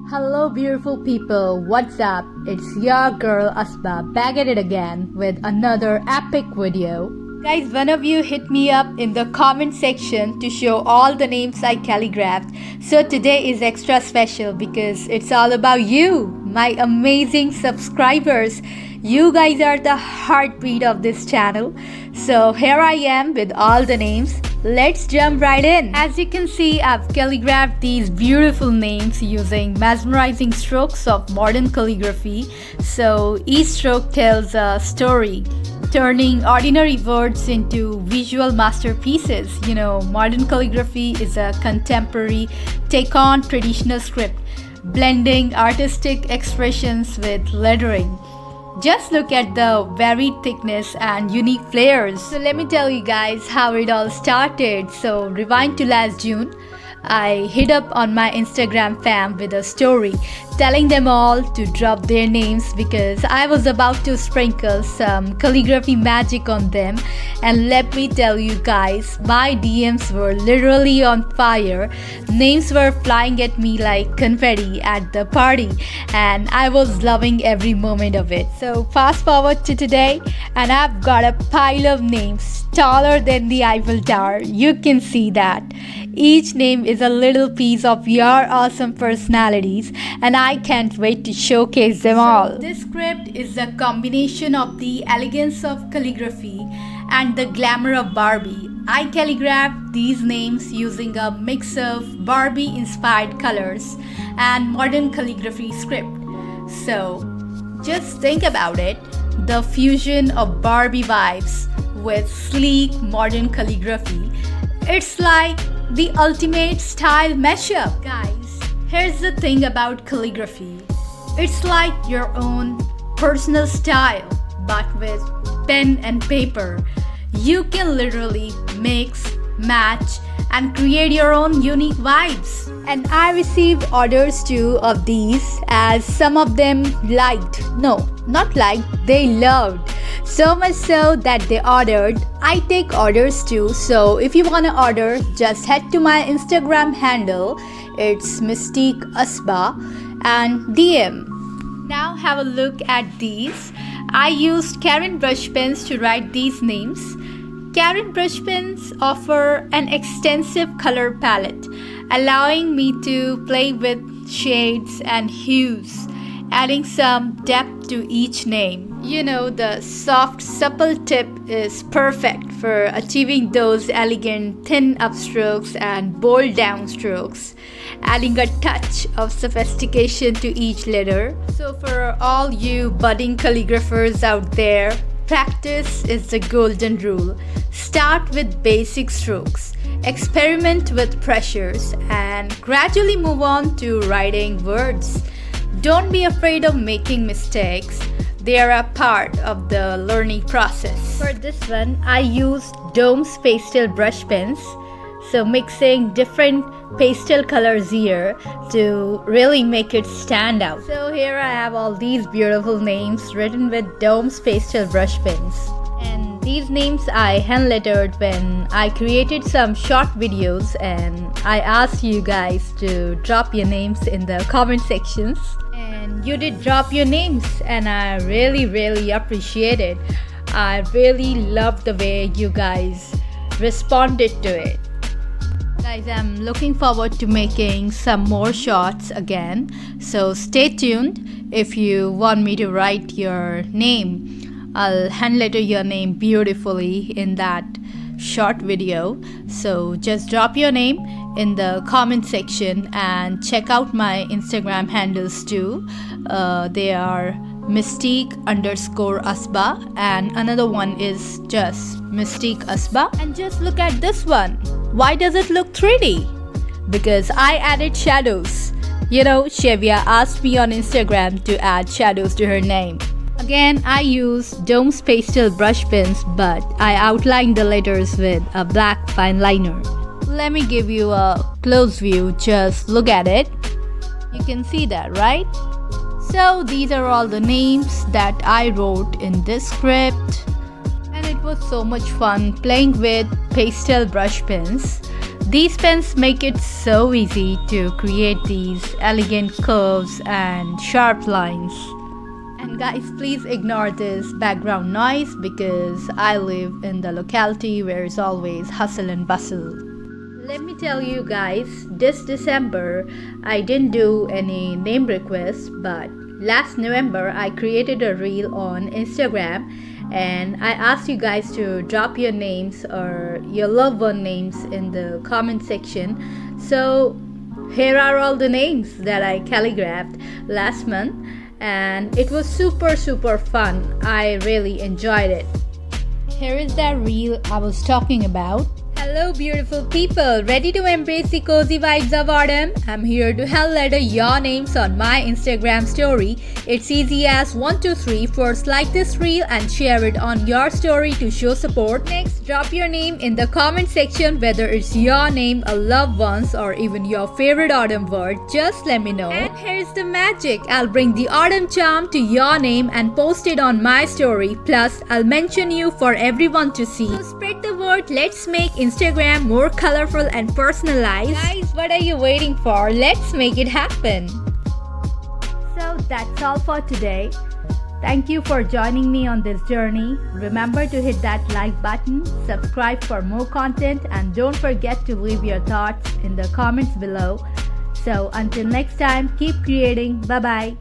Hello beautiful people, what's up? It's your girl Asba back at it again with another epic video. Guys, one of you hit me up in the comment section to show all the names I calligraphed. So today is extra special because it's all about you, my amazing subscribers. You guys are the heartbeat of this channel. So here I am with all the names. Let's jump right in. As you can see, I've calligraphed these beautiful names using mesmerizing strokes of modern calligraphy. So each stroke tells a story, turning ordinary words into visual masterpieces. You know, modern calligraphy is a contemporary take on traditional script, blending artistic expressions with lettering. Just look at the varied thickness and unique flares. So let me tell you guys how it all started. So rewind to last June. I hit up on my Instagram fam with a story telling them all to drop their names because I was about to sprinkle some calligraphy magic on them. And let me tell you guys, my DMs were literally on fire. Names were flying at me like confetti at the party and I was loving every moment of it. So fast forward to today and I've got a pile of names taller than the Eiffel Tower. You can see that. Each name is a little piece of your awesome personalities and I can't wait to showcase them all. This script is a combination of the elegance of calligraphy and the glamour of Barbie. I calligraphed these names using a mix of Barbie-inspired colors and modern calligraphy script. So just think about it, the fusion of Barbie vibes with sleek modern calligraphy. It's like the ultimate style mashup. Guys, here's the thing about calligraphy. It's like your own personal style, but with pen and paper. You can literally mix, match, and create your own unique vibes. And I received orders too of these, as some of them liked. No, not liked, they loved. So much so that they ordered. I take orders too, so if you wanna order, just head to my Instagram handle. It's Mystique Asba and DM. Now have a look at these. I used Caron brush pens to write these names. Caron brush pens offer an extensive color palette, allowing me to play with shades and hues, adding some depth to each name. You know, the soft, supple tip is perfect for achieving those elegant thin upstrokes and bold downstrokes, adding a touch of sophistication to each letter. So for all you budding calligraphers out there, practice is the golden rule. Start with basic strokes, experiment with pressures, and gradually move on to writing words. Don't be afraid of making mistakes. They are a part of the learning process. For this one, I used Dome's pastel brush pens. So mixing different pastel colors here to really make it stand out. So here I have all these beautiful names written with Dome's pastel brush pens. And these names I hand lettered when I created some short videos and I asked you guys to drop your names in the comment sections. And you did drop your names and I really appreciate it. I really love the way you guys responded to it. Guys, I'm looking forward to making some more shots again, so stay tuned. If you want me to write your name, I'll hand letter your name beautifully in that short video. So just drop your name in the comment section and check out my Instagram handles too. They are Mystique_Asba and another one is just Mystique Asba. And just look at this one. Why does it look 3D? Because I added shadows. You know, Shevia asked me on Instagram to add shadows to her name. Again, I used Dome's pastel brush pens, but I outlined the letters with a black fine liner. Let me give you a close view. Just look at it. You can see that, right? So these are all the names that I wrote in this script. And it was so much fun playing with pastel brush pens. These pens make it so easy to create these elegant curves and sharp lines. And guys, please ignore this background noise because I live in the locality where it's always hustle and bustle. Let me tell you guys, this December I didn't do any name requests, but last November I created a reel on Instagram and I asked you guys to drop your names or your loved one names in the comment section. So here are all the names that I calligraphed last month, and it was super fun. I really enjoyed it. Here is that reel I was talking about. Hello beautiful people, ready to embrace the cozy vibes of autumn? I'm here to hell letter your names on my Instagram story. It's easy as 1 2 3. First like this reel and share it on your story to show support. Next, drop your name in the comment section, whether it's your name, a loved one's, or even your favorite autumn word. Just let me know. And here's the magic. I'll bring the autumn charm to your name and post it on my story. Plus, I'll mention you for everyone to see. So spread the word. Let's make Instagram more colorful and personalized. Guys, what are you waiting for? Let's make it happen. So that's all for today. Thank you for joining me on this journey. Remember to hit that like button, subscribe for more content, and don't forget to leave your thoughts in the comments below. So until next time, keep creating. Bye bye.